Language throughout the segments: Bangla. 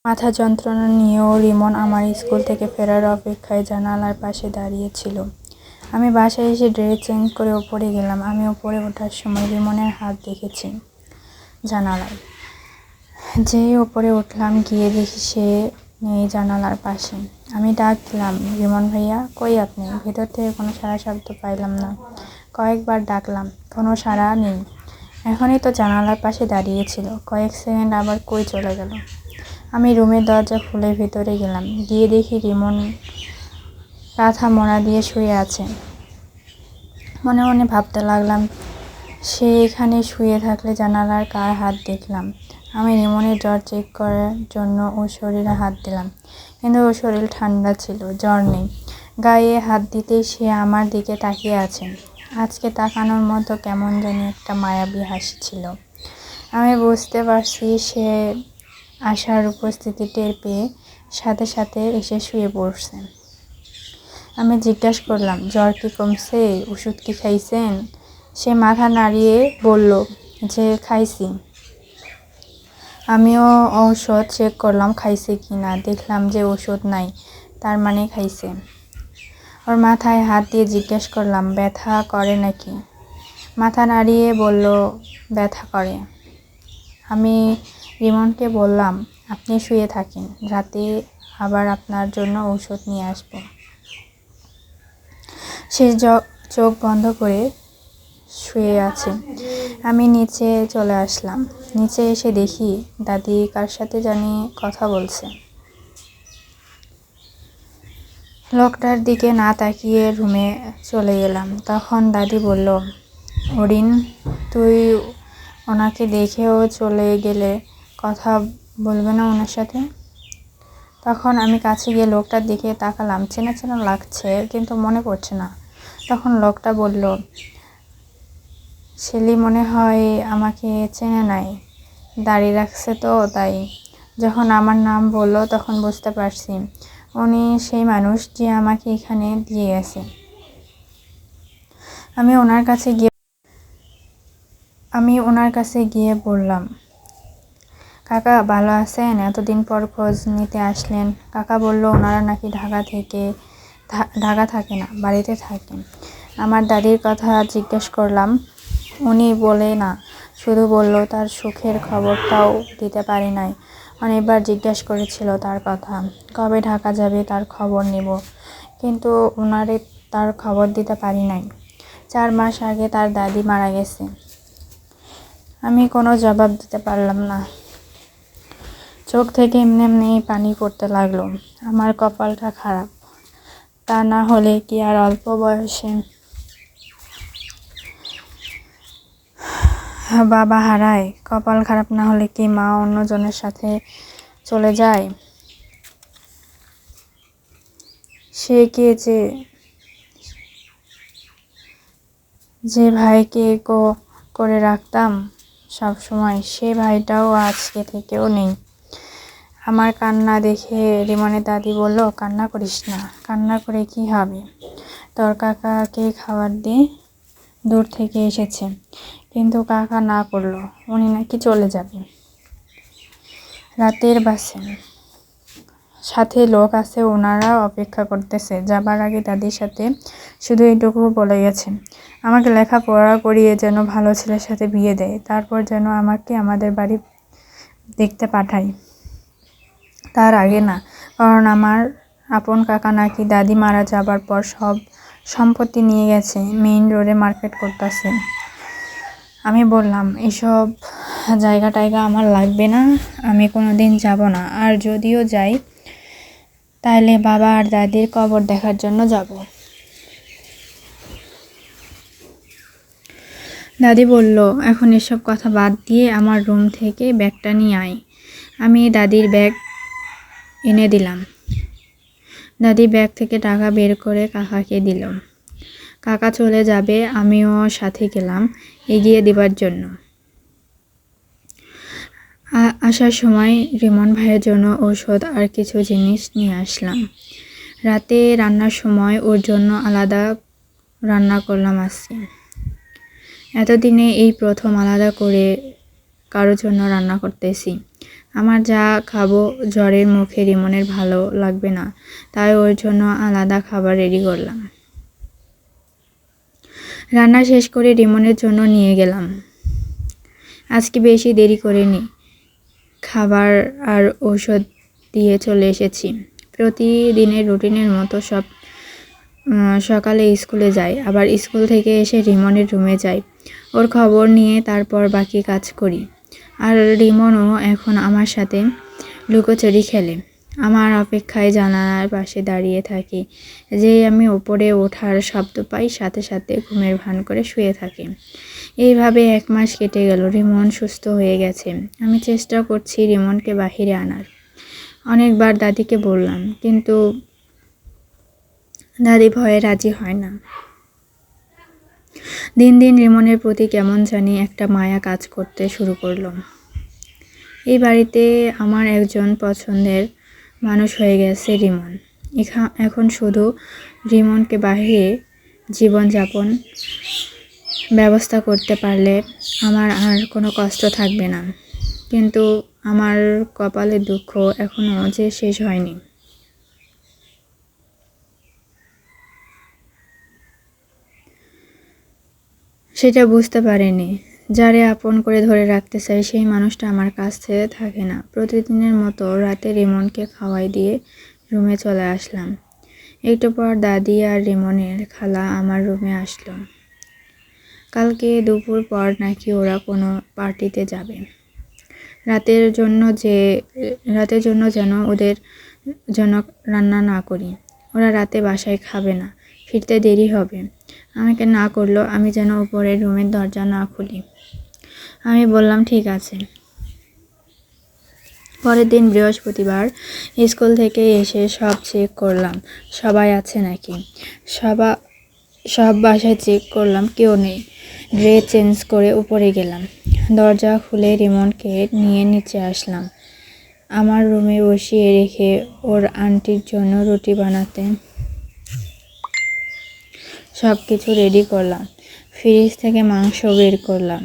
মাথা যন্ত্রণা নিয়েও রিমন আমার স্কুল থেকে ফেরার অপেক্ষায় জানালার পাশে দাঁড়িয়েছিল। আমি বাসায় এসে ড্রেস চেঞ্জ করে ওপরে গেলাম। আমি ওপরে ওঠার সময় রিমনের হাত দেখেছি জানালায়। যেই ওপরে উঠলাম, গিয়ে দেখি সে নেই জানালার পাশে। আমি ডাক দিলাম, রিমন ভাইয়া কই আপনি? ভেতর থেকে কোনো সাড়া শব্দ পাইলাম না। কয়েকবার ডাকলাম, কোনো সাড়া নেই। এখনই তো জানালার পাশে দাঁড়িয়েছিল। কয়েক সেকেন্ড আবার কই চলে গেল। আমি রুমের দরজা খুলে ভেতরে গেলাম। গিয়ে দেখি রিমন কাঁথা মোড়া দিয়ে শুয়ে আছে। মনে মনে ভাবতে লাগলাম, সে এখানে শুয়ে থাকলে জানালার কার হাত দেখলাম। আমি রিমনের জ্বর চেক করার জন্য ওর শরীরে হাত দিলাম, কিন্তু ওর শরীর ঠান্ডা ছিল, জ্বর নেই। গায়ে হাত দিতেই সে আমার দিকে তাকিয়ে আছে। আজকে তাকানোর মতো কেমন জানি একটা মায়াবী হাসি ছিল। আমি বুঝতে পারছি সে আশার উপস্থিতি টের পেয়ে সাথে সাথে এসে শুয়ে পড়ছে। আমি জিজ্ঞাসা করলাম, জ্বর কি কমছে? ওষুধ কি খাইছেন? সে মাথা নাড়িয়ে বলল যে খাইছি। আমিও ঔষধ চেক করলাম খাইছে কি না। দেখলাম যে ওষুধ নাই, তার মানে খাইছে। ওর মাথায় হাত দিয়ে জিজ্ঞাসা করলাম, ব্যথা করে নাকি? মাথা নাড়িয়ে বলল ব্যথা করে। আমি রিমনকে বললাম, আপনি শুয়ে থাকেন, রাতে আবার আপনার জন্য ঔষধ নিয়ে আসবো। সে চোখ বন্ধ করে শুয়ে আছে। আমি নিচে চলে আসলাম। নিচে এসে দেখি দাদি কার সাথে জানি কথা বলছে। লোকটার দিকে না তাকিয়ে রুমে চলে গেলাম। তখন দাদি বলল, অরিন, তুই ওনাকে দেখেও চলে গেলে, কথা বলবে না ওনার সাথে? তখন আমি কাছে গিয়ে লোকটার দিকে তাকালাম। চেনা চেনা লাগছে, কিন্তু মনে পড়ছে না। তখন লোকটা বলল, শেলি মনে হয় আমাকে চেনে নাই, দাড়ি রাখছে তো তাই। যখন আমার নাম বলল তখন বুঝতে পারছি উনি সেই মানুষ যে আমাকে এখানে দিয়ে গেছে। আমি ওনার কাছে গিয়ে বললাম, কাকা ভালো আছেন? এতদিন পর খোঁজ নিতে আসলেন। কাকা বলল ওনারা নাকি ঢাকা থাকে না, বাড়িতে থাকেন। আমার দাদির কথা জিজ্ঞেস করলাম। উনি বলে না, শুধু বলল তার সুখের খবরটাও দিতে পারি নাই। অনেকবার জিজ্ঞেস করেছিল তার কথা, কবে ঢাকা যাবে তার খবর নেব, কিন্তু ওনারে তার খবর দিতে পারি নাই। 4 মাস আগে তার দাদি মারা গেছে। আমি কোনো জবাব দিতে পারলাম না। চোখ থেকে এমনি এমনি পানি পড়তে লাগলো। আমার কপালটা খারাপ, তা না হলে কি আর অল্প বয়সে বাবা হারায়? কপাল খারাপ না হলে কি মা অন্যজনের সাথে চলে যায়? সে কে যে ভাইকে করে রাখতাম সব সময়, সে ভাইটাও আজকে থেকেও নেই। আমার কান্না দেখে রিমনের দাদি বলল, কান্না করিস না, কান্না করে কি হবে? তোর কাকাকে খাবার দিয়ে দূর থেকে এসেছে, কিন্তু কাকা না করলো, উনি নাকি চলে যাবে রাতের বাসে। সাথে লোক আছে, ওনারা অপেক্ষা করতেছে। যাবার আগে দাদির সাথে শুধু এইটুকু বলে গেছে, আমাকে লেখাপড়া করিয়ে যেন ভালো ছেলের সাথে বিয়ে দেয়, তারপর যেন আমাকে আমাদের বাড়ি দেখতে পাঠায়। তার আগে না, কারণ আমার আপন কাকা নাকি দাদি মারা যাবার পর সব সম্পত্তি নিয়ে গেছে, মেইন রোডে মার্কেট করতেছে। আমি বললাম, এসব জায়গা টায়গা আমার লাগবে না, আমি কোনোদিন যাব না, আর যদিও যাই তাহলে বাবা আর দাদির কবর দেখার জন্য যাব। দাদি বলল, এখন এসব কথা বাদ দিয়ে আমার রুম থেকে ব্যাগটা নিয়ে আয়। আমি দাদির ব্যাগ এনে দিলাম। দাদি ব্যাগ থেকে টাকা বের করে কাকাকে দিল। কাকা চলে যাবে, আমিও সাথে গেলাম এগিয়ে দিবার জন্য। আসার সময় রিমন ভাইয়ের জন্য ঔষধ আর কিছু জিনিস নিয়ে আসলাম। রাতে রান্নার সময় ওর জন্য আলাদা রান্না করলাম আজকে। এতদিনে এই প্রথম আলাদা করে কারোর জন্য রান্না করতেছি। আমার যা খাবো জ্বরের মুখে রিমনের ভালো লাগবে না, তাই ওর জন্য আলাদা খাবার রেডি করলাম। রান্না শেষ করে রিমনের জন্য নিয়ে গেলাম। আজকে বেশি দেরি করিনি, খাবার আর ঔষধ দিয়ে চলে এসেছি। প্রতিদিনের রুটিনের মতো সকালে স্কুলে যাই, আবার স্কুল থেকে এসে রিমনের রুমে যাই, ওর খবর নিয়ে তারপর বাকি কাজ করি। আর রিমনও এখন আমার সাথে লুকোচুরি খেলে। আমার অপেক্ষায় জানালার পাশে দাঁড়িয়ে থাকি। যেই আমি ওপরে ওঠার শব্দ পাই, সাথে সাথে ঘুমের ভান করে শুয়ে থাকি। এইভাবে 1 মাস কেটে গেল। রিমন সুস্থ হয়ে গেছে। আমি চেষ্টা করছি রিমনকে বাহিরে আনার। অনেকবার দাদিকে বললাম, কিন্তু দাদি ভয়ে রাজি হয় না। দিন দিন রিমনের প্রতি কেমন জানি একটা মায়া কাজ করতে শুরু করলো। এই বাড়িতে আমার একজন পছন্দের মানুষ হয়ে গেছে রিমন। এখন শুধু রিমনকে বাহিরে জীবনযাপন ব্যবস্থা করতে পারলে আমার আর কোনো কষ্ট থাকবে না। কিন্তু আমার কপালে দুঃখ এখনো যে শেষ হয়নি। সেটা বুঝতে পারিনি। যারে আপন করে ধরে রাখতে চাই সেই মানুষটা আমার কাছে থাকে না। প্রতিদিনের মতো রাতে রিমনকে খাওয়াই দিয়ে রুমে চলে আসলাম। একটু পর দাদি আর রিমনের খালা আমার রুমে আসলো। কালকে দুপুর পর নাকি ওরা কোনো পার্টিতে যাবে। রাতের জন্য যেন ওদের জন্য রান্না না করি। ওরা রাতে বাসায় খাবে না, ফিরতে দেরি হবে। আমাকে না করলো আমি যেন উপরের রুমের দরজা না খুলি। আমি বললাম ঠিক আছে। পরের দিন বৃহস্পতিবার স্কুল থেকে এসে সব চেক করলাম, সবাই আছে নাকি। সব বাসায় চেক করলাম, কেউ নেই। ড্রেস চেঞ্জ করে উপরে গেলাম। দরজা খুলে রিমনকে নিয়ে নিচে আসলাম। আমার রুমে বসিয়ে রেখে ওর আন্টির জন্য রুটি বানাতে সব কিছু রেডি করলাম। ফ্রিজ থেকে মাংস বের করলাম।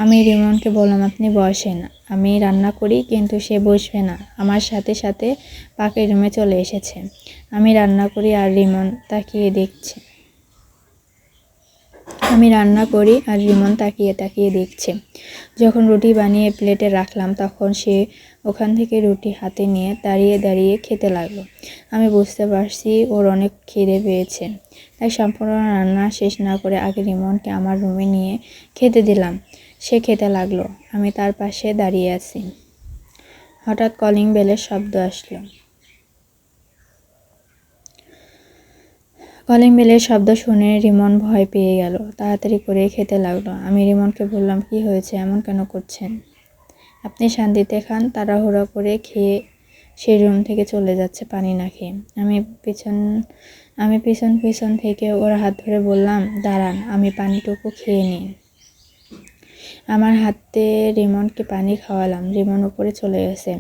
আমি রিমনকে বললাম, আপনি বসেন, আমি রান্না করি। কিন্তু সে বসবে না। আমার সাথে সাথে পাকের রুমে চলে এসেছে। আমি রান্না করি আর রিমন তাকিয়ে দেখছে। যখন রুটি বানিয়ে প্লেটে রাখলাম তখন সে ওখান থেকে রুটি হাতে নিয়ে দাঁড়িয়ে দাঁড়িয়ে খেতে লাগলো। আমি বুঝতে পারছি ওর অনেক খিদে পেয়েছে। তাই সম্পূর্ণ রান্না শেষ না করে আগে রিমনকে আমার রুমে নিয়ে খেতে দিলাম। সে খেতে লাগলো। আমি তার পাশে দাঁড়িয়ে আছি। হঠাৎ কলিং বেলের শব্দ আসলো। কলিং বেলের শব্দ শুনে রিমন ভয় পেয়ে গেল। তাড়াতাড়ি করে খেতে লাগলো। আমি রিমনকে বললাম, কি হয়েছে, এমন কেন করছেন? আপনি শান্তিতে খান। তাড়াহুড়া করে খেয়ে সেই রুম থেকে চলে যাচ্ছে পানি না খেয়ে। আমি পিছন থেকে ওর হাত ধরে বললাম, দাঁড়ান, আমি পানিটুকু খেয়ে নিই। আমার হাতে রিমনকে পানি খাওয়ালাম। রিমন উপরে চলে গেছে।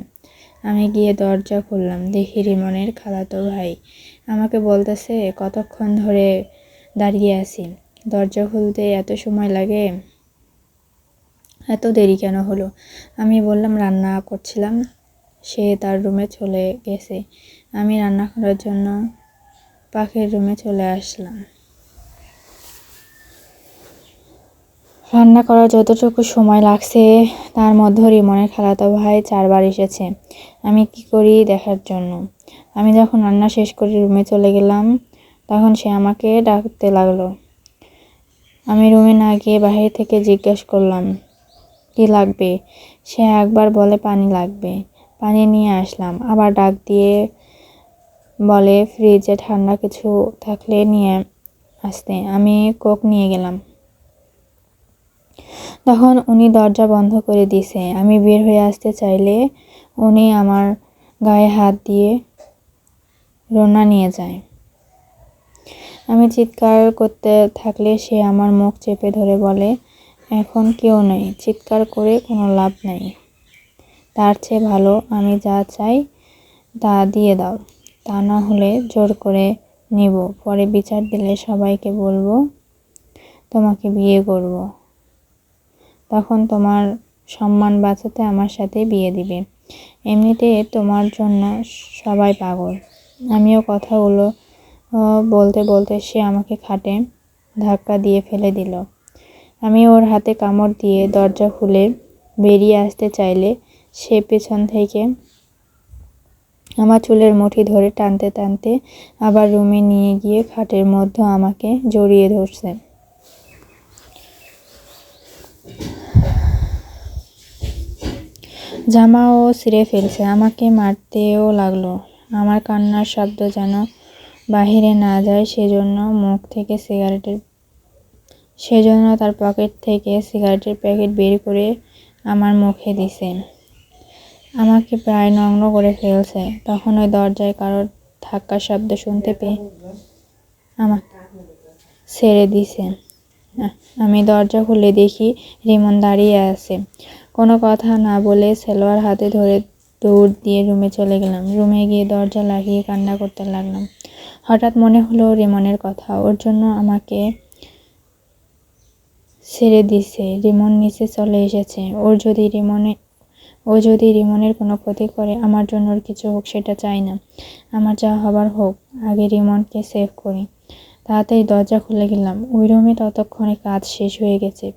আমি গিয়ে দরজা খুললাম। দেখি রিমনের খালাতো ভাই আমাকে বলতেছে, কতক্ষণ ধরে দাঁড়িয়ে আছি, দরজা খুলতে এত সময় লাগে, এত দেরি কেন হলো? আমি বললাম, রান্না করছিলাম। সে তার রুমে চলে গেছে। আমি রান্না করার জন্য পাখির রুমে চলে আসলাম। রান্না করার যতটুকু সময় লাগছে তার মধ্যে রিমনের খালাতো ভাই 4 বার এসেছে আমি কি করি দেখার জন্য। আমি যখন রান্না শেষ করে রুমে চলে গেলাম তখন সে আমাকে ডাকতে লাগলো। আমি রুমে না গিয়ে বাইরে থেকে জিজ্ঞেস করলাম, কি লাগবে? সে একবার বলে পানি লাগবে। পানি নিয়ে আসলাম। আবার ডাক দিয়ে বলে ফ্রিজে ঠান্ডা কিছু থাকলে নিয়ে আসতে। আমি কোক নিয়ে গেলাম। তখন উনি দরজা বন্ধ করে দিছে। আমি বের হয়ে আসতে চাইলে উনি আমার গায়ে হাত দিয়ে রোনা নিয়ে যায়। আমি চিৎকার করতে থাকলে সে আমার মুখ চেপে ধরে বলে, এখন কেউ নেই, চিৎকার করে কোনো লাভ নেই। তার চেয়ে ভালো আমি যা চাই তা দিয়ে দাও, তা না হলে জোর করে নিব। পরে বিচার দিলে সবাইকে বলবো তোমাকে বিয়ে করব। তখন তোমার সম্মান বাঁচাতে আমার সাথে বিয়ে দিবে। এমনিতে তোমার জন্য সবাই পাগল। আমিও কথাগুলো বলতে বলতে সে আমাকে খাটে ধাক্কা দিয়ে ফেলে দিল। আমি ওর হাতে কামড় দিয়ে দরজা খুলে বেরিয়ে আসতে চাইলে সে পেছন থেকে আমার চুলের মুঠি ধরে টানতে টানতে আবার রুমে নিয়ে গিয়ে খাটের মধ্যে আমাকে জড়িয়ে ধরছে। জামাও ছিঁড়ে ফেলছে, আমাকে মারতেও লাগলো। আমার কান্নার শব্দ যেন বাহিরে না যায় সেজন্য তার পকেট থেকে সিগারেটের প্যাকেট বের করে আমার মুখে দিছে। আমাকে প্রায় নগ্ন করে ফেলছে। তখন ওই দরজায় কারোর ধাক্কার শব্দ শুনতে পেয়ে আমাকে ছেড়ে দিছে। আমি দরজা খুলে দেখি রিমন দাঁড়িয়ে আছে। কোনো কথা না বলে সেলোয়ার হাতে ধরে দৌড় দিয়ে রুমে চলে গেলাম। রুমে গিয়ে দরজা লাগিয়ে কান্না করতে লাগলাম। হঠাৎ মনে হলো রিমনের কথা। ওর জন্য আমাকে ছেড়ে দিছে, রিমন নিচে চলে এসেছে। ও যদি রিমনের কোনো ক্ষতি করে, আমার জন্য ওর কিছু হোক সেটা চাই না। আমার যা হবার হোক, আগে রিমনকে সেভ করি। তাড়াতাড়ি দরজা খুলে গেলাম। ওই রুমে ততক্ষণে কাজ শেষ হয়ে গেছে।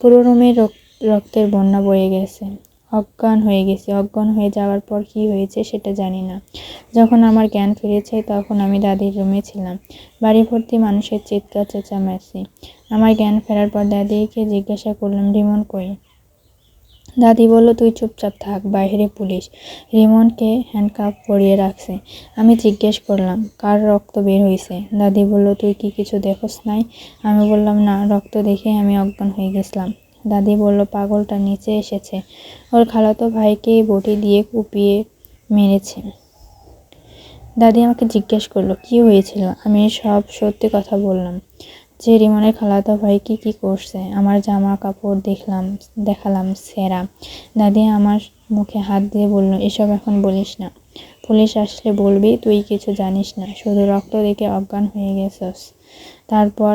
পুরো রুমে রক্তের বন্যা বয়ে গেছে। অজ্ঞান হয়ে গেছি। অজ্ঞান হয়ে যাওয়ার পর কি হয়েছে সেটা জানি না। যখন আমার জ্ঞান ফিরেছে তখন আমি দাদির রুমে ছিলাম। বাড়ি ভর্তি মানুষের চিৎকার চেঁচামেচি। আমার জ্ঞান ফেরার পর দাদিকে জিজ্ঞাসা করলাম, রিমন কই? দাদি বলল, তুই চুপচাপ থাক, বাইরে পুলিশ। রিমনকে হ্যান্ডকাপ পরিয়ে রাখছে। আমি জিজ্ঞেস করলাম, কার রক্ত বের হইছে? দাদি বলল, তুই কি কিছু দেখোস নাই? আমি বললাম, না, রক্ত দেখে আমি অজ্ঞান হয়ে গেছিলাম। দাদি বলল, পাগলটা নিচে এসেছে, ওর খালাতো ভাইকে বটি দিয়ে কুপিয়ে মেরেছে। দাদি আমাকে জিজ্ঞেস করলো, কি হয়েছিল? আমি সব সত্যি কথা বললাম, যে রিমনের খালাতো ভাই কি করছে। আমার জামা কাপড় দেখালাম ছেঁড়া। দাদি আমার মুখে হাত দিয়ে বলল, এসব এখন বলিস না, পুলিশ আসলে বলবি তুই কিছু জানিস না, শুধু রক্ত দেখে অজ্ঞান হয়ে গেছস। তারপর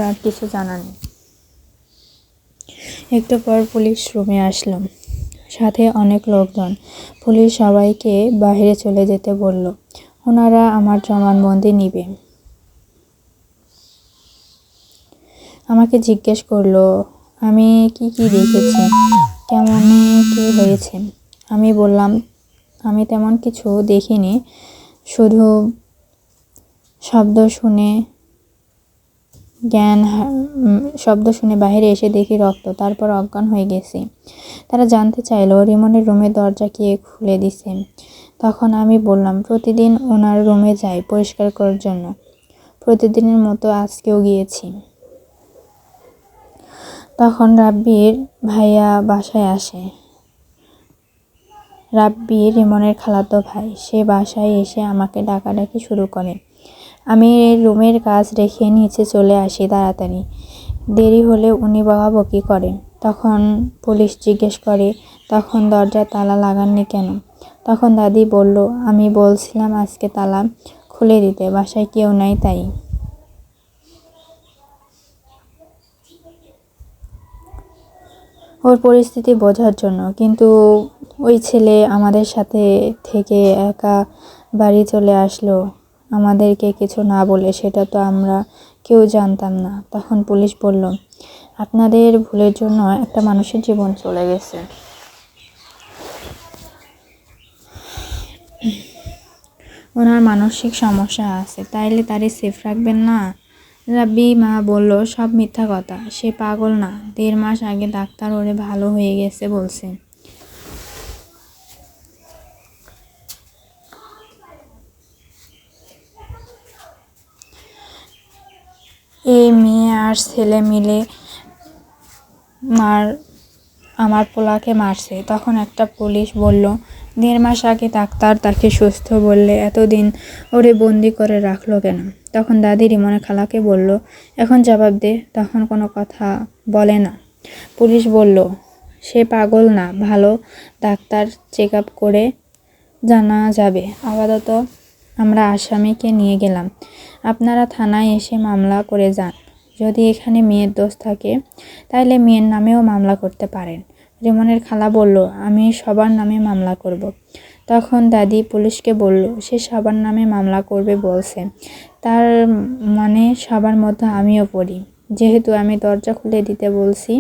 আর কিছু জানা নেই। একটু পর পুলিশ রুমে আসলো, সাথে অনেক লোকজন। পুলিশ সবাইকে বাইরে চলে যেতে বলল, ওনারা আমার জবানবন্দি নিবে। আমাকে জিজ্ঞেস করলো আমি কি দেখেছি, কেমনে কি হয়েছে। আমি বললাম, আমি তেমন কিছু দেখিনি, শুধু শব্দ শুনে বাইরে এসে দেখি রক্ত, তারপর অজ্ঞান হয়ে গেছি। তারা জানতে চাইলো রিমনের রুমের দরজা কে খুলে দিছে। তখন আমি বললাম, প্রতিদিন ওনার রুমে যাই পরিষ্কার করার জন্য, প্রতিদিনের মতো আজকেও গিয়েছি। তখন রাব্বির ভাইয়া বাসায় আসে। রাব্বি রিমনের খালাতো ভাই। সে বাসায় এসে আমাকে ডাকাডাকি শুরু করে। আমি রুমের কাজ রেখে নিচে চলে আসি তাড়াতাড়ি। দেরি হলে উনি বকাবকি করে। তখন পুলিশ জিজ্ঞেস করে, তখন দরজায় তালা লাগাননি কেন? তখন দাদি বলল, আমি বলছিলাম আজকে তালা খুলে দিতে, বাসায় কেউ নাই তাই। ওর পরিস্থিতি বোঝার জন্য। কিন্তু ওই ছেলে আমাদের সাথে থেকে একা বাড়ি চলে আসলো আমাদেরকে কিছু না বলে, সেটা তো আমরা কেউ জানতাম না। তখন পুলিশ বলল, আপনাদের ভুলের জন্য একটা মানুষের জীবন চলে গেছে। ওনার মানসিক সমস্যা আছে, তাইলে তারে সেফ রাখবেন না? রাব্বি মা বলল, সব মিথ্যা কথা, সে পাগল না। 1.5 মাস আগে ডাক্তার ওরে ভালো হয়ে গেছে বলছে। এই মেয়ে আর ছেলে মিলে আমার পোলাকে মারছে। তখন একটা পুলিশ বলল, 1.5 মাস আগে ডাক্তার তাকে সুস্থ বললে এতদিন ওরে বন্দি করে রাখলো কেন? তখন দাদি রিমনের খালাকে বলল, এখন জবাব দে। তখন কোনো কথা বলে না। পুলিশ বলল, সে পাগল না, ভালো ডাক্তার চেক আপ করে জানা যাবে। আপাতত আমরা আসামিকে নিয়ে গেলাম, আপনারা থানায় এসে মামলা করে যান। যদি এখানে মেয়ের দোষ থাকে তাহলে মেয়ের নামেও মামলা করতে পারেন। রিমনের খালা বলল, আমি সবার নামে মামলা করব। তখন দাদি পুলিশকে বলল, সে সবার নামে মামলা করবে বলছে, তার মানে সবার মধ্যে আমিও পড়ি। যেহেতু আমি দরজা খুলে দিতে বলছি,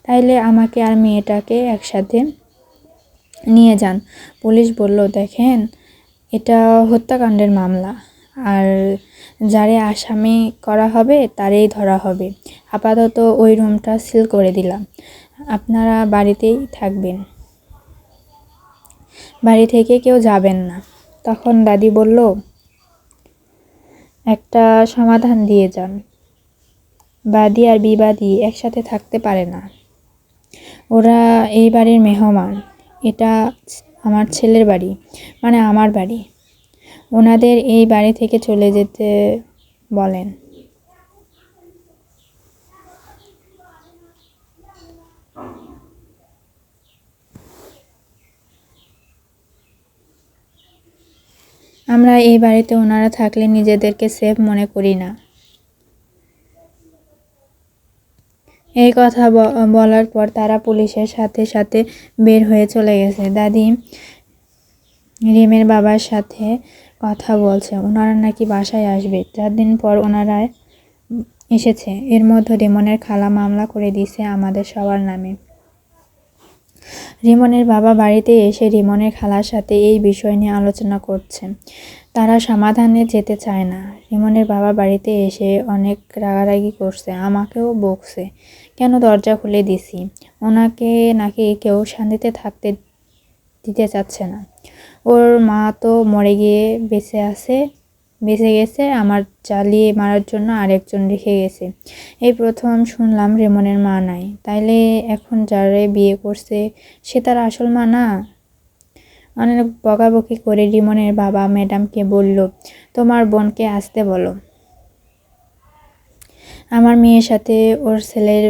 তাইলে আমাকে আর মেয়েটাকে একসাথে নিয়ে যান। পুলিশ বলল, দেখেন, এটা হত্যাকাণ্ডের মামলা, আর যারে আসামি করা হবে তারেই ধরা হবে। আপাতত ওই রুমটা সিল করে দিলাম, আপনারা বাড়িতেই থাকবেন, বাড়ি থেকে কেউ যাবেন না। তখন দাদি বলল, একটা সমাধান দিয়ে যান, বাদী আর বিবাদী একসাথে থাকতে পারে না। ওরা এই বাড়ির মেহমান, এটা আমার ছেলের বাড়ি, মানে আমার বাড়ি। ওনাদের এই বাড়ি থেকে চলে যেতে বলেন। আমরা এই বাড়িতে ওনারা থাকলে নিজেদেরকে সেফ মনে করি না। এই কথা বলার পর তারা পুলিশের সাথে সাথে বের হয়ে চলে গেছে। দাদি রিমের বাবার সাথে কথা বলছে, ওনারা নাকি বাসায় আসবে। 4 দিন পর ওনারা এসেছে। এর মধ্যে রিমনের খালা মামলা করে দিয়েছে আমাদের সবার নামে। রিমনের বাবা বাড়িতে এসে রিমনের খালার সাথে এই বিষয় নিয়ে আলোচনা করছে। তারা সমাধানে যেতে চায় না। রিমনের বাবা বাড়িতে এসে অনেক রাগারাগি করছে, আমাকেও বকছে, কেন দরজা খুলে দিছি। ওনাকে নাকি কেউ শান্তিতে থাকতে দিতে চাচ্ছে না। ওর মা তো মরে গিয়ে বেঁচে গেছে, আমার জ্বালিয়ে মারার জন্য আরেকজন রেখে গেছে। এই প্রথম শুনলাম রিমনের মা নাই। তাইলে এখন যারে বিয়ে করছে সে তার আসল মা না? অনেক বকাবকি করে রিমনের বাবা ম্যাডামকে বলল, তোমার বোনকে আসতে বলো, আমার মেয়ের সাথে ওর ছেলের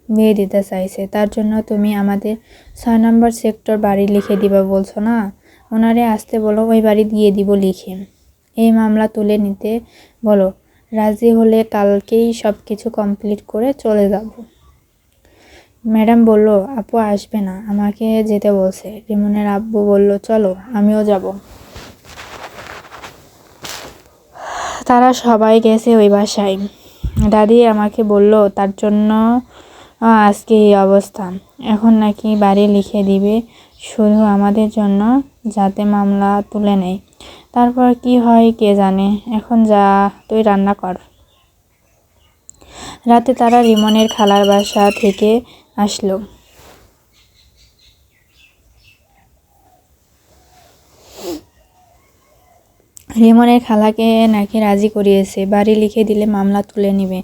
বিয়ে দিতে চাইছে, তার জন্য তুমি আমাদের 6 নম্বর সেক্টর বাড়ি লিখে দিবা বলছো না? ওনারে আসতে বলো, ওই বাড়ি দিয়ে দিব লিখে। এই মামলা তুলে নিতে বলো, রাজি হলে কালকেই সব কিছু কমপ্লিট করে চলে যাব। ম্যাডাম বলল, আপু আসবে না, আমাকে যেতে বলছে। রিমনের আব্বু বলল, চলো আমিও যাব। তারা সবাই গেছে ওই বাসায়। দাদি আমাকে বলল, তার জন্য আজকে এই অবস্থা। এখন নাকি বাড়ি লিখে দিবে শুধু আমাদের জন্য, যাতে মামলা তুলে নেয়। তারপর কি হয় কে জানে। এখন যা, তুই রান্না কর। রাতে তারা রিমনের খালার বাসা থেকে আসলো। রিমনের খালাকে নাকি রাজি করিয়েছে, বাড়ি লিখে দিলে মামলা তুলে নিবে।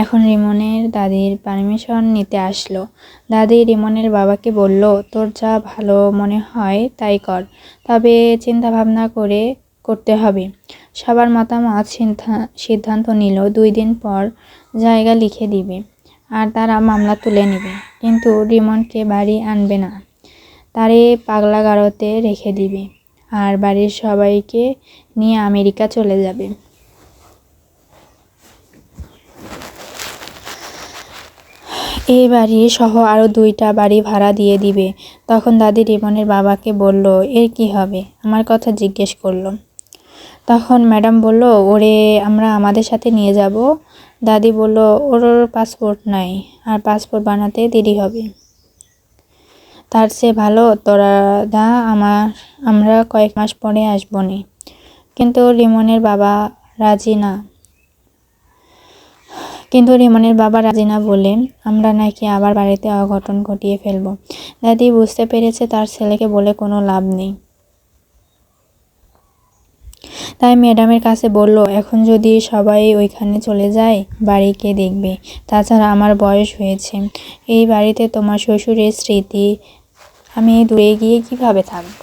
এখন রিমনের দাদির পারমিশন নিতে আসলো। দাদি রিমনের বাবাকে বলল, তোর যা ভালো মনে হয় তাই কর, তবে চিন্তা ভাবনা করে করতে হবে। সবার মতামত সিদ্ধান্ত নিল 2 দিন পর জায়গা লিখে দিবে আর তারা মামলা তুলে নেবে। কিন্তু রিমনকে বাড়ি আনবে না, তারে পাগলাগারদে রেখে দিবে আর বাড়ির সবাইকে নিয়ে আমেরিকা চলে যাবে। এই বাড়ি সহ আরো 2টা বাড়ি ভাড়া দিয়ে দিবে। তখন দাদি রিমনের বাবাকে বলল, এর কি হবে? আমার কথা জিজ্ঞেস করলো। তখন ম্যাডাম বলল, ওরে আমরা আমাদের সাথে নিয়ে যাব। দাদি বলল, ওর পাসপোর্ট নাই, আর পাসপোর্ট বানাতে দেরি হবে। তার চেয়ে ভালো তোরা দা, আমরা কয়েক মাস পরে আসবনি। কিন্তু রিমনের বাবা রাজি না বলে আমরা নাকি আবার বাড়িতে অঘটন ঘটিয়ে ফেলব। দাদি বুঝতে পেরেছে তার ছেলেকে বলে কোনো লাভ নেই, তাই ম্যাডামের কাছে বলল, এখন যদি সবাই ওইখানে চলে যায় বাড়ি কে দেখবে? তাছাড়া আমার বয়স হয়েছে, এই বাড়িতে তোমার শ্বশুরের স্মৃতি, আমি দূরে গিয়ে কিভাবে থাকবো?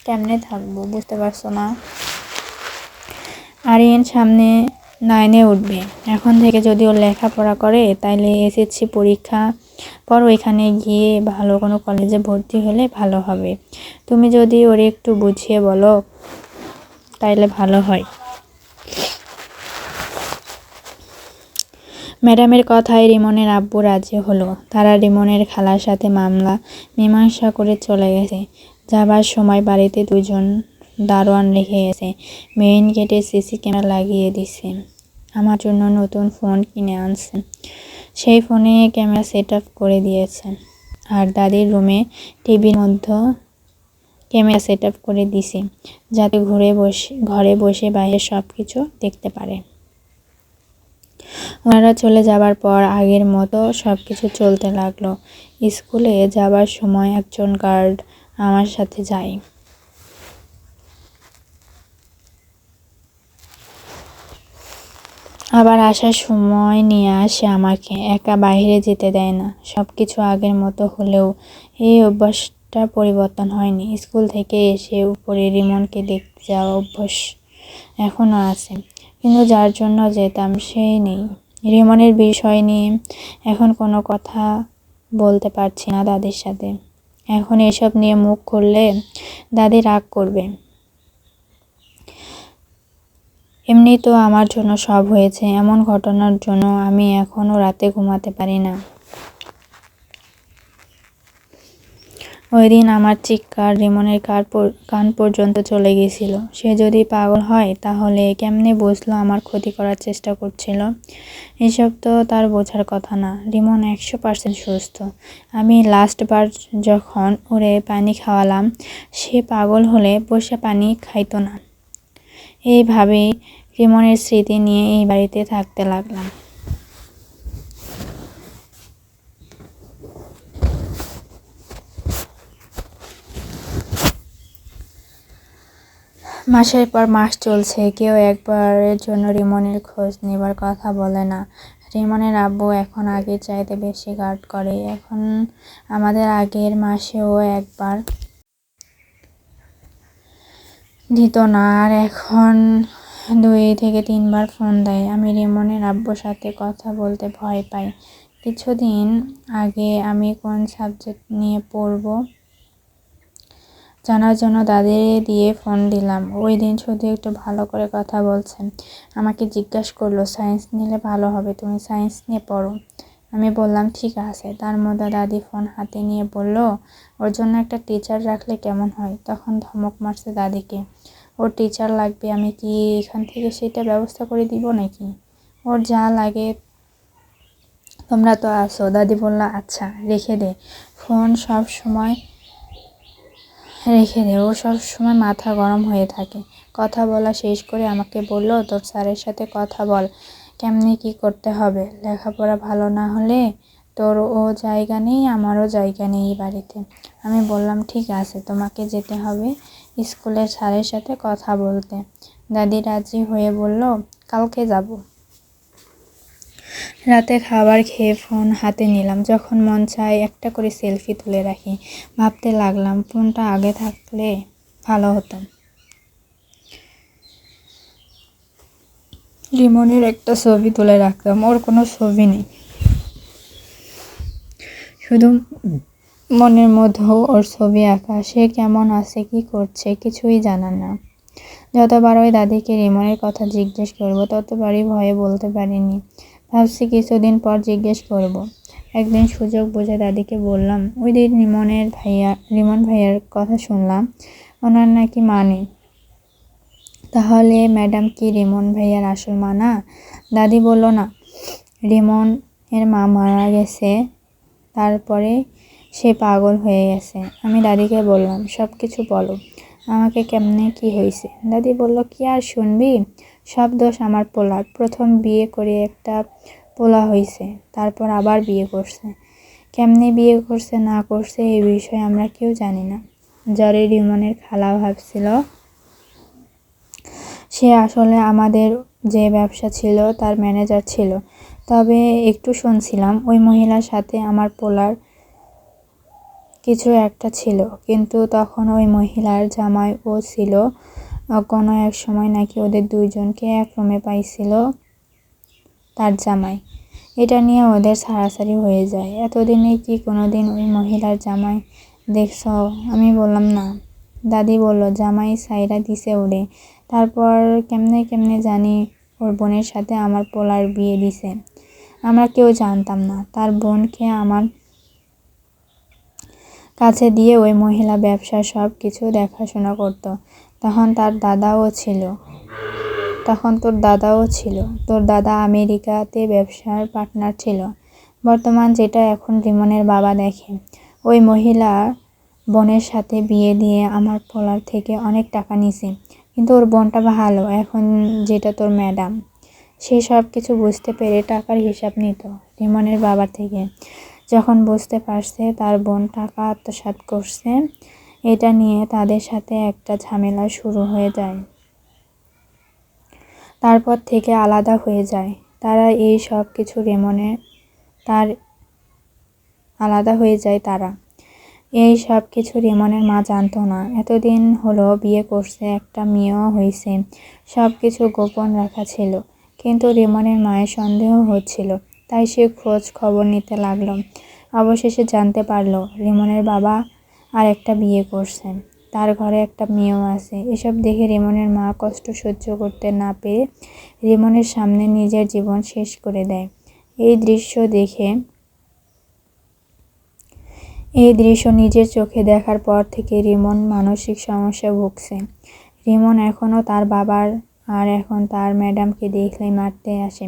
কেমনে থাকবো বুঝতে পারছো না? আরিয়ান সামনে 9-এ উঠবে। এখন থেকে যদি ও লেখাপড়া করে তাইলে এসএসসি পরীক্ষা পর ওইখানে গিয়ে ভালো কোনো কলেজে ভর্তি হলে ভালো হবে। তুমি যদি ওরে একটু বুঝিয়ে বলো তাইলে ভালো হয়। ম্যাডামের কথায় রিমনের আব্বু রাজি হলো। তারা রিমনের খালার সাথে মামলা মীমাংসা করে চলে গেছে। যাবার সময় বাড়িতে দুজন দারোয়ান রেখে গেছে। মেইন গেটে সিসি ক্যামেরা লাগিয়ে দিছে। আমার জন্য নতুন ফোন কিনে আনছে। সেই ফোনে ক্যামেরা সেট আপ করে দিয়েছে। আর দাদির রুমে টিভির মধ্যে ক্যামেরা সেট আপ করে দিছি, যাতে ঘরে বসে বাইরে সব কিছু দেখতে পারে। ওনারা চলে যাবার পর আগের মতো সবকিছু চলতে লাগলো। স্কুলে যাবার সময় একজন গার্ড আমার সাথে যায়। আবার আসার সময় নিয়ে আসে আমাকে। একা বাইরে যেতে দেয় না। সবকিছু আগের মতো হলেও এই অভ্যাসটা পরিবর্তন হয়নি। স্কুল থেকে এসে উপরে রিমনকে দেখতে যাওয়া অভ্যাস এখনো আছে, কিন্তু যার জন্য যেতাম সেই নেই। রিমনের বিষয় নিয়ে এখন কোনো কথা বলতে পারছি না দাদির সাথে। এখন এসব নিয়ে মুখ খুললে দাদি রাগ করবে। এমনি তো আমার জন্য সব হয়েছে, এমন ঘটনার জন্য আমি এখনো রাতে ঘুমাতে পারি না। ওই দিন আমার চিৎকার রিমনের কান পর্যন্ত চলে গেছিল। সে যদি পাগল হয় তাহলে কেমনে বুঝলো আমার ক্ষতি করার চেষ্টা করছিল? এসব তো তার বোঝার কথা না। রিমন 100% সুস্থ। আমি লাস্টবার যখন ওরে পানি খাওয়ালাম, সে পাগল হলে বসে পানি খাইতো না। এইভাবেই রিমনের স্মৃতি নিয়ে এই বাড়িতে থাকতে লাগলাম। মাসের পর মাস চলছে, কেউ একবারের জন্য রিমনের খোঁজ নেবার কথা বলে না। রিমনের আব্বু এখন আগের চাইতে বেশি গার্ড করে। এখন আমাদের আগের মাসেও একবার দিত না, আর এখন 2 থেকে 3 বার ফোন দেয়। আমি রিমনের আব্বুর সাথে কথা বলতে ভয় পাই। কিছুদিন আগে আমি কোন সাবজেক্ট নিয়ে পড়বো জানার জন্য দাদি দিয়ে ফোন দিলাম। ওই দিন শুধু একটু ভালো করে কথা বলছেন। আমাকে জিজ্ঞাসা করলো, সায়েন্স নিলে ভালো হবে, তুমি সায়েন্স নিয়ে পড়ো। আমি বললাম ঠিক আছে। তার মধ্যে দাদি ফোন হাতে নিয়ে বলল, ওর জন্য একটা টিচার রাখলে কেমন হয়? তখন ধমক মারছে দাদিকে। ওর টিচার লাগবে, আমি কি এখান থেকে সেটা ব্যবস্থা করে দিব নাকি? ওর যা লাগে তোমরা তো আছো। দাদি বলল, আচ্ছা রেখে দে ফোন, সব সময় রেখে দে, ও সবসময় মাথা গরম হয়ে থাকে। কথা বলা শেষ করে আমাকে বলল, তোর স্যারের সাথে কথা বল, কেমনে কি করতে হবে। লেখাপড়া ভালো না হলে তোর ও জায়গা নেই, আমারও জায়গা নেই এই বাড়িতে। আমি বললাম ঠিক আছে, তোমাকে যেতে হবে স্কুলের স্যারের সাথে কথা বলতে। দাদি রাজি হয়ে বলল, কালকে যাব। রাতে খাবার খেয়ে ফোন হাতে নিলাম। যখন মন চায় একটা করে সেলফি তুলে রাখি। ভাবতে লাগলাম ফোনটা আগে থাকলে ভালো হতো। রিমনের একটা ছবি তুলে রাখতাম। ওর কোনো ছবি নেই, শুধু মনের মধ্যেও ওর ছবি আঁকা। সে কেমন আছে, কি করছে, কিছুই জানা না। যতবার ওই দাদিকে রিমনের কথা জিজ্ঞেস করবো ততবারই ভয়ে বলতে পারিনি। ভাবছি কিছুদিন পর জিজ্ঞেস করব। একদিন সুযোগ বুঝে দাদিকে বললাম, ওই দিন রিমন ভাইয়ার কথা শুনলাম, ওনার নাকি মা নেই। তাহলে ম্যাডাম কি রিমন ভাইয়ার আসল মা না? দাদি বলল, না, রিমন এর মা মারা গেছে, তারপরে সে পাগল হয়ে গেছে। আমি দাদিকে বললাম, সব কিছু বলো, আমাকে কেমনে কি হয়েছে। দাদি বলল, কি আর শুনবি, সব দোষ আমার পোলার। প্রথম বিয়ে করে একটা পোলা হয়েছে, তারপর আবার বিয়ে করছে। কেমনে বিয়ে করছে না করছে এই বিষয়ে আমরা কেউ জানি না। জ্বরে রিমনের খালা ভাবছিল সে আসলে আমাদের যে ব্যবসা ছিল তার ম্যানেজার ছিল। তবে একটু শুনছিলাম ওই মহিলার সাথে আমার পোলার কিছু একটা ছিল, কিন্তু তখন ওই মহিলার জামাই ও ছিল। কোনো এক সময় নাকি ওদের দুইজনকে এক রুমে পাইছিল তার জামাই। এটা নিয়ে ওদের ছাড়াছাড়ি হয়ে যায়। এতদিনে কি কোনোদিন ওই মহিলার জামাই দেখছ? আমি বললাম না। দাদি বলল, জামাই সাইরা দিছে ওরে, তারপর কেমনে কেমনে জানি ওর বোনের সাথে আমার পোলার বিয়ে দিছে। আমরা কেউ জানতাম না। তার বোনকে আমার কাছে দিয়ে ওই মহিলা ব্যবসার সব কিছু দেখাশোনা করত। তখন তোর দাদাও ছিল। তোর দাদা আমেরিকাতে ব্যবসার পার্টনার ছিল। বর্তমান যেটা এখন রিমনের বাবা দেখে। ওই মহিলা বোনের সাথে বিয়ে দিয়ে আমার পোলার থেকে অনেক টাকা নিছে। কিন্তু ওর বোনটা ভালো, এখন যেটা তোর ম্যাডাম, সে সব কিছু বুঝতে পেরে টাকার হিসাব নিত রিমনের বাবার থেকে। যখন বুঝতে পারছে তার বোন টাকা আত্মসাৎ করছে, এটা নিয়ে তাদের সাথে একটা ঝামেলা শুরু হয়ে যায়। তারপর থেকে আলাদা হয়ে যায় তারা। এই সব কিছু রিমনের মা জানতো না। এতদিন হলো বিয়ে করছে, একটা মেয়েও হয়েছে, সব কিছু গোপন রাখা ছিল। কিন্তু রিমনের মায়ের সন্দেহ হচ্ছিল, তাই সে খোঁজ খবর নিতে লাগলো। অবশেষে জানতে পারলো রিমনের বাবা আর একটা বিয়ে করছে, তার ঘরে একটা মেয়েও আছে। এসব দেখে রিমনের মা কষ্ট সহ্য করতে না পেরে রিমনের সামনে নিজের জীবন শেষ করে দেয়। এই দৃশ্য নিজের চোখে দেখার পর থেকে রিমন মানসিক সমস্যায় ভুগছে। রিমন এখনও তার বাবার আর এখন তার ম্যাডামকে দেখলেই মারতে আসে,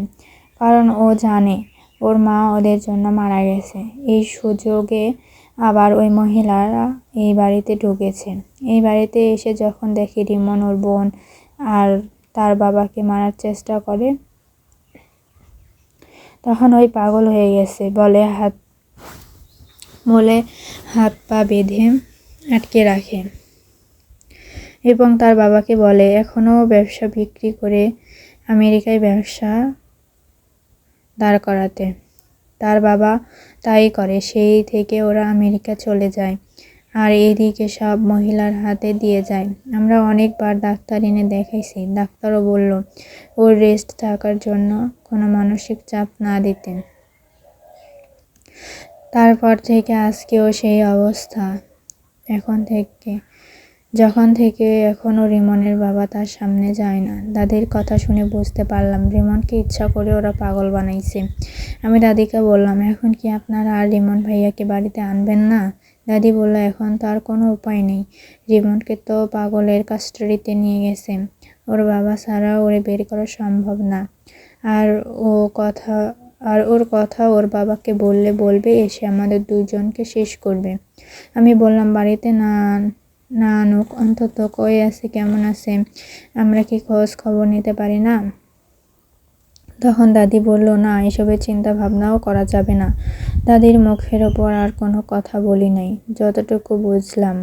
কারণ ও জানে ওর মা ওদের জন্য মারা গেছে। এই সুযোগে আবার ওই মহিলারা এই বাড়িতে ঢুকেছে। এই বাড়িতে এসে যখন দেখে রিমন ওর বোন আর তার বাবাকে মারার চেষ্টা করে, তখন ওই পাগল হয়ে গেছে বলে হাত পা বেঁধে আটকে রাখে এবং তার বাবাকে বলে এখনও ব্যবসা বিক্রি করে আমেরিকায় ব্যবসা দাঁড় করাতে। তার বাবা তাই করে। সেই থেকে ওরা আমেরিকা চলে যায় আর এইদিকে সব মহিলার হাতে দিয়ে যায়। আমরা অনেকবার ডাক্তার এনে দেখাইছি, ডাক্তারও বলল ওর রেস্ট থাকার জন্য, কোনো মানসিক চাপ না দিতে। তারপর থেকে আজকেও সেই অবস্থা। যখন থেকে এখনও রিমনের বাবা তার সামনে যায় না। দাদির কথা শুনে বুঝতে পারলাম রিমনকে ইচ্ছা করে ওরা পাগল বানাইছে। আমি দাদিকে বললাম, এখন কি আপনারা আর রিমন ভাইয়াকে বাড়িতে আনবেন না? দাদি বলল, এখন তো আর কোনো উপায় নেই। রিমনকে তো পাগলের কাস্টাডিতে নিয়ে গেছে, ওর বাবা ছাড়া ওরে বের করা সম্ভব না। আর ওর কথা ওর বাবাকে বলবে এসে আমাদের দুজনকে শেষ করবে। আমি বললাম, বাড়িতে না আনুক, অন্তত কই আছে, কেমন আছে, আমরা কি খোঁজ খবর নিতে পারি না? তখন দাদি বলল, না, এসবের চিন্তা ভাবনাও করা যাবে না। দাদির মুখের ওপর আর কোনো কথা বলি নাই। যতটুকু বুঝলাম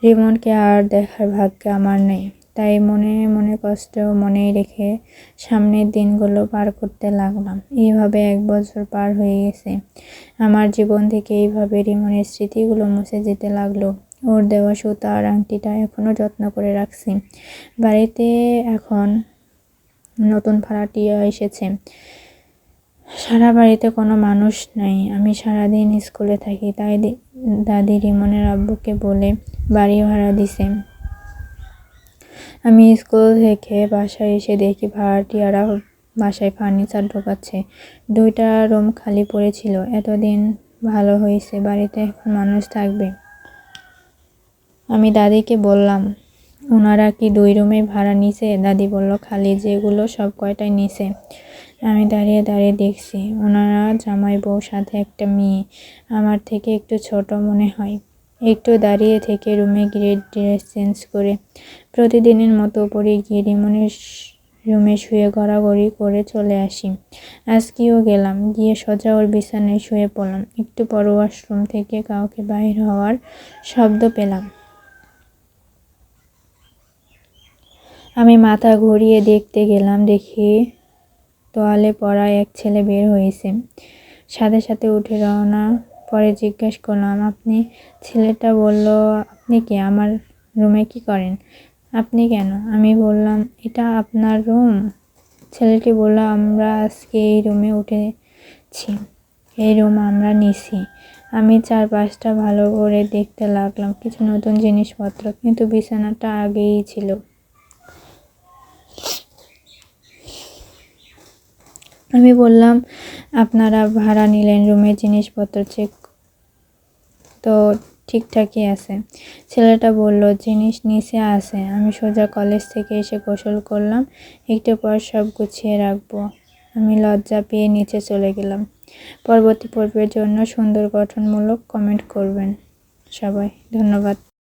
রিমনকে আর দেখার ভাগ্য আমার নেই। তাই মনে মনে কষ্ট মনেই রেখে সামনের দিনগুলো পার করতে লাগলাম। এইভাবে 1 বছর পার হয়ে গেছে আমার জীবন থেকে। এইভাবে রিমনের স্মৃতিগুলো মুছে যেতে লাগলো। ওর দেওয়া সুতা আর আংটিটা এখনও যত্ন করে রাখছি। বাড়িতে এখন নতুন ভাড়াটিয়া এসেছে। সারা বাড়িতে কোনো মানুষ নাই। আমি সারাদিন স্কুলে থাকি, তাই দাদি রিমনের আব্বুকে বলে বাড়ি ভাড়া দিছে। আমি স্কুল থেকে বাসায় এসে দেখি ভাড়াটিয়ারা বাসায় ফার্নিচার ঢোকাচ্ছে। 2টা রুম খালি পড়েছিল। এতদিন ভালো হয়েছে, বাড়িতে এখন মানুষ থাকবে। আমি দাদিকে বললাম, ওনারা কি 2 রুমে ভাড়া নিছে? দাদি বলল, খালি যেগুলো সব কয়টাই নিছে। আমি দাঁড়িয়ে দাঁড়িয়ে দেখছি ওনারা জামাই বউ সাথে একটা মেয়ে, আমার থেকে একটু ছোট মনে হয়। একটু দাঁড়িয়ে থেকে রুমে গিয়ে ড্রেস চেঞ্জ করে প্রতিদিনের মতো উপরে গিয়ে রিমনের রুমে শুয়ে গড়াগড়ি করে চলে আসি। আজকেও গেলাম, গিয়ে সোজা ওর বিছানায় শুয়ে পড়লাম। একটু পর ওয়াশরুম থেকে কাউকে বাইর হওয়ার শব্দ পেলাম। আমি মাথা ঘুরিয়ে দেখতে গেলাম, দেখি তোয়ালে পরা এক ছেলে বের হয়েছে। সাথে সাথে উঠে রওনা। পরে জিজ্ঞেস করলাম, আপনি? ছেলেটা বলল, আপনি কি? আমার রুমে কি করেন? আপনি কেন? আমি বললাম, এটা আপনার রুম? ছেলেটি বলল, আমরা আজকে এই রুমে উঠেছি, এই রুম আমরা নিছি। আমি চারপাশটা ভালো করে দেখতে লাগলাম, কিছু নতুন জিনিসপত্র, কিন্তু বিছানাটা আগেই ছিল। আমি বললাম, আপনারা ভাড়া নিলেন, রুমের জিনিসপত্র চেক তো ঠিকঠাকই আছে। ছেলেটা বলল, জিনিস নিচে আছে। আমি সোজা কলেজ থেকে এসে গোসল করলাম, একটু পর সব গুছিয়ে রাখবো। আমি লজ্জা পেয়ে নিচে চলে গেলাম। পরবর্তী পর্বের জন্য সুন্দর গঠনমূলক কমেন্ট করবেন সবাই। ধন্যবাদ।